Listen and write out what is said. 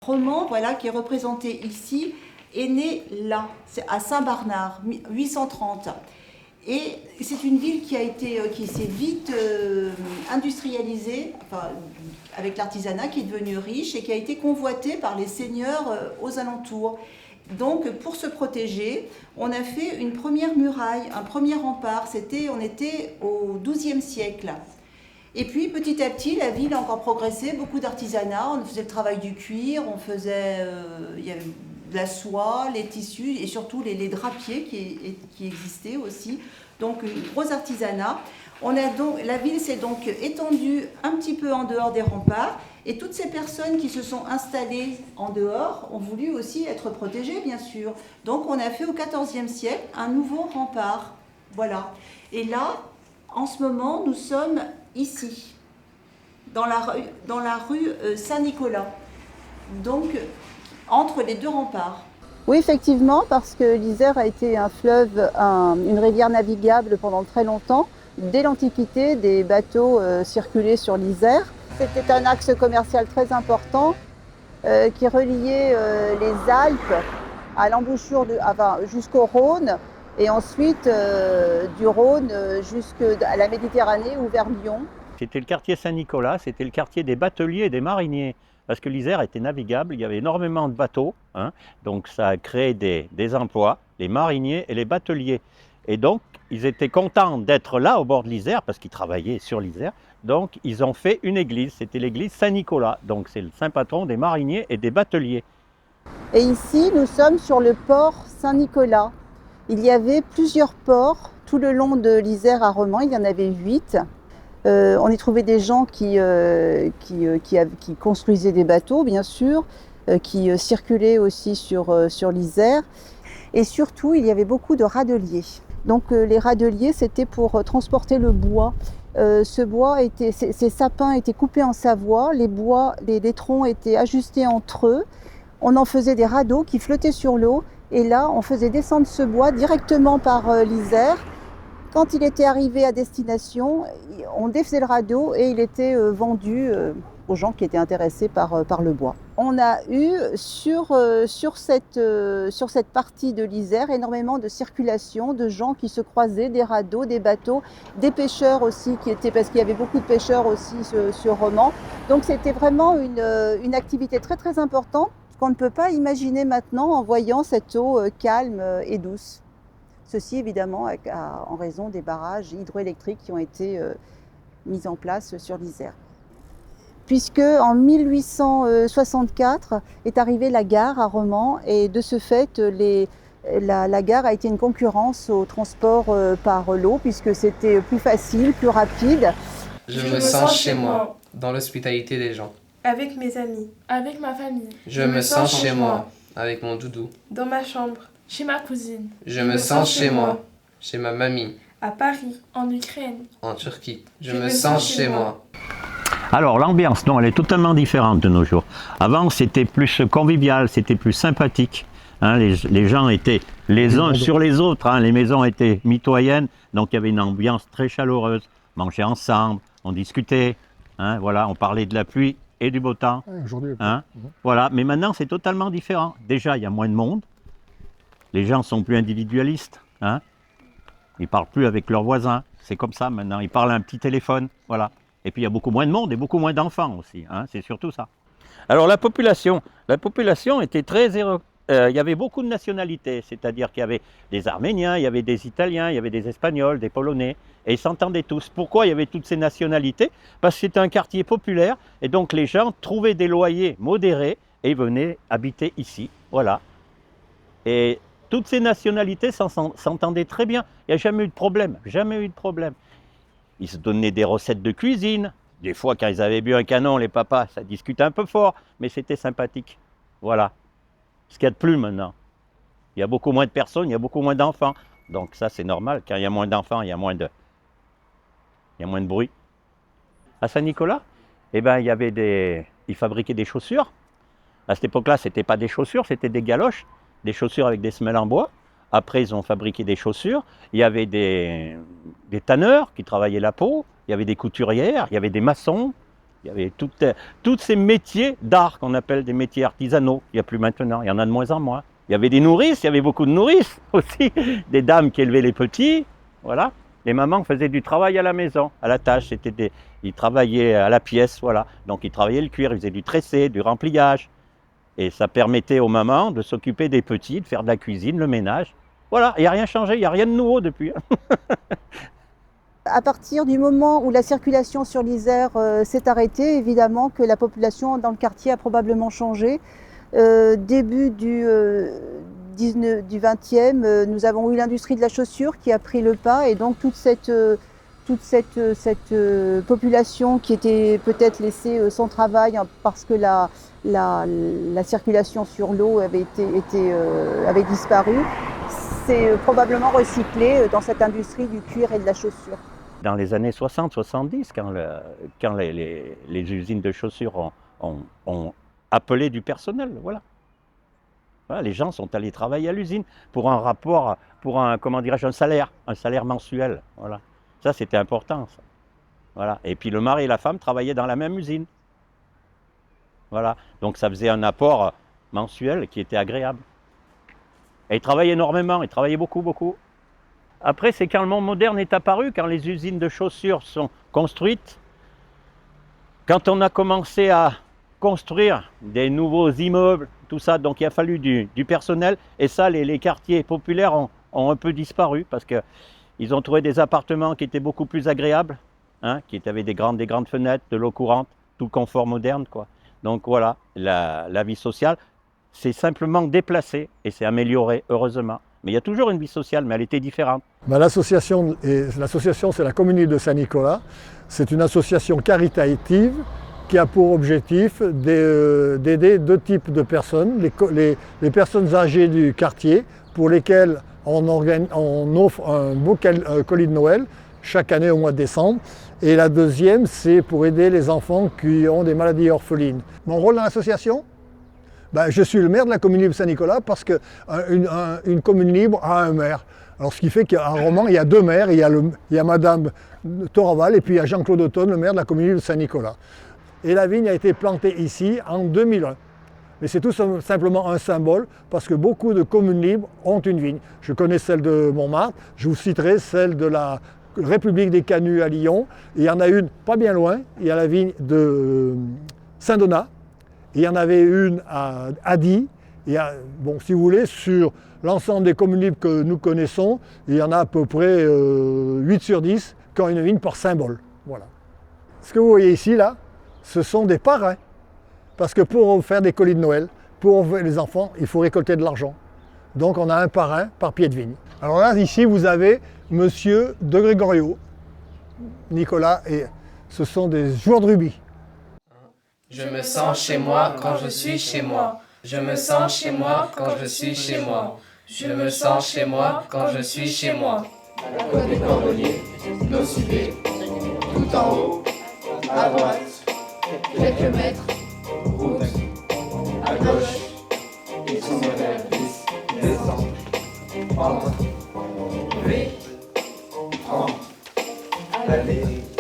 Roman, voilà, qui est représenté ici, est né là, c'est à Saint-Barnard, 830. Et c'est une ville qui s'est vite industrialisée, enfin, avec l'artisanat, qui est devenue riche et qui a été convoitée par les seigneurs aux alentours. Donc, pour se protéger, on a fait une première muraille, un premier rempart. On était au XIIe siècle. Et puis, petit à petit, la ville a encore progressé, beaucoup d'artisanat. On faisait le travail du cuir, il y avait de la soie, les tissus et surtout les drapiers qui existaient aussi. Donc, un gros artisanat. La ville s'est donc étendue un petit peu en dehors des remparts. Et toutes ces personnes qui se sont installées en dehors ont voulu aussi être protégées, bien sûr. Donc, on a fait au XIVe siècle un nouveau rempart. Voilà. Et là, en ce moment, nous sommes ici, dans la rue Saint-Nicolas, donc entre les deux remparts. Oui, effectivement, parce que l'Isère a été un fleuve, une rivière navigable pendant très longtemps. Dès l'Antiquité, des bateaux circulaient sur l'Isère. C'était un axe commercial très important qui reliait les Alpes à l'embouchure jusqu'au Rhône et ensuite du Rhône jusqu'à la Méditerranée ou vers Lyon. C'était le quartier Saint-Nicolas, c'était le quartier des bateliers et des mariniers, parce que l'Isère était navigable, il y avait énormément de bateaux, donc ça a créé des emplois, les mariniers et les bateliers. Et donc, ils étaient contents d'être là au bord de l'Isère, parce qu'ils travaillaient sur l'Isère, donc ils ont fait une église, c'était l'église Saint-Nicolas, donc c'est le saint patron des mariniers et des bateliers. Et ici, nous sommes sur le port Saint-Nicolas. Il y avait plusieurs ports tout le long de l'Isère à Romans, il y en avait 8. On y trouvait des gens qui construisaient des bateaux, bien sûr, qui circulaient aussi sur l'Isère. Et surtout, il y avait beaucoup de radeliers. Donc les radeliers, c'était pour transporter le bois. Ces sapins étaient coupés en Savoie, les troncs étaient ajustés entre eux. On en faisait des radeaux qui flottaient sur l'eau. Et là, on faisait descendre ce bois directement par l'Isère. Quand il était arrivé à destination, on défaisait le radeau et il était vendu aux gens qui étaient intéressés par le bois. On a eu sur cette partie de l'Isère énormément de circulation, de gens qui se croisaient, des radeaux, des bateaux, des pêcheurs aussi, parce qu'il y avait beaucoup de pêcheurs aussi sur Romans. Donc c'était vraiment une activité très très importante qu'on ne peut pas imaginer maintenant en voyant cette eau calme et douce. Ceci évidemment en raison des barrages hydroélectriques qui ont été mis en place sur l'Isère. Puisque en 1864 est arrivée la gare à Romans et de ce fait la gare a été une concurrence au transport par l'eau puisque c'était plus facile, plus rapide. Je me sens chez moi, dans l'hospitalité des gens. Avec mes amis, avec ma famille. Je me sens chez moi, avec mon doudou. Dans ma chambre. Chez ma cousine. Je me sens chez moi, chez ma mamie. À Paris, en Ukraine. En Turquie. Je me sens chez moi. Alors l'ambiance, non, elle est totalement différente de nos jours. Avant, c'était plus convivial, c'était plus sympathique. Les gens étaient les uns sur les autres, les maisons étaient mitoyennes, donc il y avait une ambiance très chaleureuse. On mangeait ensemble, on discutait, voilà, on parlait de la pluie et du beau temps. Aujourd'hui, voilà, mais maintenant c'est totalement différent. Déjà, il y a moins de monde. Les gens sont plus individualistes, Ils parlent plus avec leurs voisins, c'est comme ça maintenant, ils parlent à un petit téléphone, voilà. Et puis il y a beaucoup moins de monde et beaucoup moins d'enfants aussi, c'est surtout ça. Alors la population était très il y avait beaucoup de nationalités, c'est-à-dire qu'il y avait des Arméniens, il y avait des Italiens, il y avait des Espagnols, des Polonais, et ils s'entendaient tous. Pourquoi il y avait toutes ces nationalités? Parce que c'était un quartier populaire, et donc les gens trouvaient des loyers modérés et venaient habiter ici, voilà. Et toutes ces nationalités s'entendaient très bien. Il n'y a jamais eu de problème, jamais eu de problème. Ils se donnaient des recettes de cuisine. Des fois, quand ils avaient bu un canon, les papas, ça discutait un peu fort, mais c'était sympathique. Voilà. Ce qu'il y a de plus maintenant. Il y a beaucoup moins de personnes, il y a beaucoup moins d'enfants. Donc ça, c'est normal. Quand il y a moins d'enfants, il y a moins de bruit. À Saint-Nicolas, il y avait ils fabriquaient des chaussures. À cette époque-là, ce n'était pas des chaussures, c'était des galoches. Des chaussures avec des semelles en bois. Après, ils ont fabriqué des chaussures. Il y avait des tanneurs qui travaillaient la peau. Il y avait des couturières. Il y avait des maçons. Il y avait tous ces métiers d'art qu'on appelle des métiers artisanaux. Il n'y a plus maintenant, il y en a de moins en moins. Il y avait des nourrices, il y avait beaucoup de nourrices aussi, des dames qui élevaient les petits, voilà. Les mamans faisaient du travail à la maison, à la tâche. Ils travaillaient à la pièce, voilà. Donc ils travaillaient le cuir, ils faisaient du tressé, du rempliage. Et ça permettait aux mamans de s'occuper des petits, de faire de la cuisine, le ménage. Voilà, il n'y a rien changé, il n'y a rien de nouveau depuis. À partir du moment où la circulation sur l'Isère s'est arrêtée, évidemment que la population dans le quartier a probablement changé. Début du 20e, nous avons eu l'industrie de la chaussure qui a pris le pas et donc toute cette population qui était peut-être laissée sans travail parce que la circulation sur l'eau avait disparu, s'est probablement recyclée dans cette industrie du cuir et de la chaussure. Dans les années 60-70, quand les usines de chaussures ont appelé du personnel, voilà. Voilà, les gens sont allés travailler à l'usine pour un rapport, un salaire mensuel. Voilà. Ça, c'était important. Ça. Voilà. Et puis le mari et la femme travaillaient dans la même usine. Voilà. Donc ça faisait un apport mensuel qui était agréable. Et ils travaillaient énormément, ils travaillaient beaucoup, beaucoup. Après, c'est quand le monde moderne est apparu, quand les usines de chaussures sont construites, quand on a commencé à construire des nouveaux immeubles, tout ça, donc il a fallu du personnel, et ça, les quartiers populaires ont un peu disparu, parce qu'ils ont trouvé des appartements qui étaient beaucoup plus agréables, hein, qui avaient des grandes fenêtres, de l'eau courante, tout le confort moderne, quoi. Donc voilà, la vie sociale s'est simplement déplacée et s'est améliorée, heureusement. Mais il y a toujours une vie sociale, mais elle était différente. L'association, c'est la Communie de Saint-Nicolas. C'est une association caritative qui a pour objectif d'aider deux types de personnes. Les personnes âgées du quartier, pour lesquelles on offre un beau colis de Noël chaque année au mois de décembre. Et la deuxième, c'est pour aider les enfants qui ont des maladies orphelines. Mon rôle dans l'association ? Je suis le maire de la commune libre Saint-Nicolas parce qu'une commune libre a un maire. Alors, ce qui fait qu'à Romans, il y a deux maires. Il y a Madame Toraval et puis il y a Jean-Claude Autonne, le maire de la commune libre Saint-Nicolas. Et la vigne a été plantée ici en 2001. Mais c'est tout simplement un symbole parce que beaucoup de communes libres ont une vigne. Je connais celle de Montmartre, je vous citerai celle de la République des Canuts à Lyon. Et il y en a une pas bien loin, il y a la vigne de Saint-Donat. Il y en avait une à Die. Si vous voulez, sur l'ensemble des communes libres que nous connaissons, il y en a à peu près 8 sur 10 qui ont une vigne par symbole. Voilà. Ce que vous voyez ici, là, ce sont des parrains. Parce que pour faire des colis de Noël, pour les enfants, il faut récolter de l'argent. Donc on a un parrain par pied de vigne. Alors là, ici, vous avez Monsieur de Gregorio, Nicolas, et ce sont des joueurs de rugby. Je me sens chez moi quand je suis chez moi. Je me sens chez moi quand je suis chez moi. Je me sens chez moi quand je suis chez moi. À la côte des Cordeliers, nos cités, tout en haut, à droite, quelques mètres, route, à gauche, itinéraire 10, descente, pente, V, 30, allée.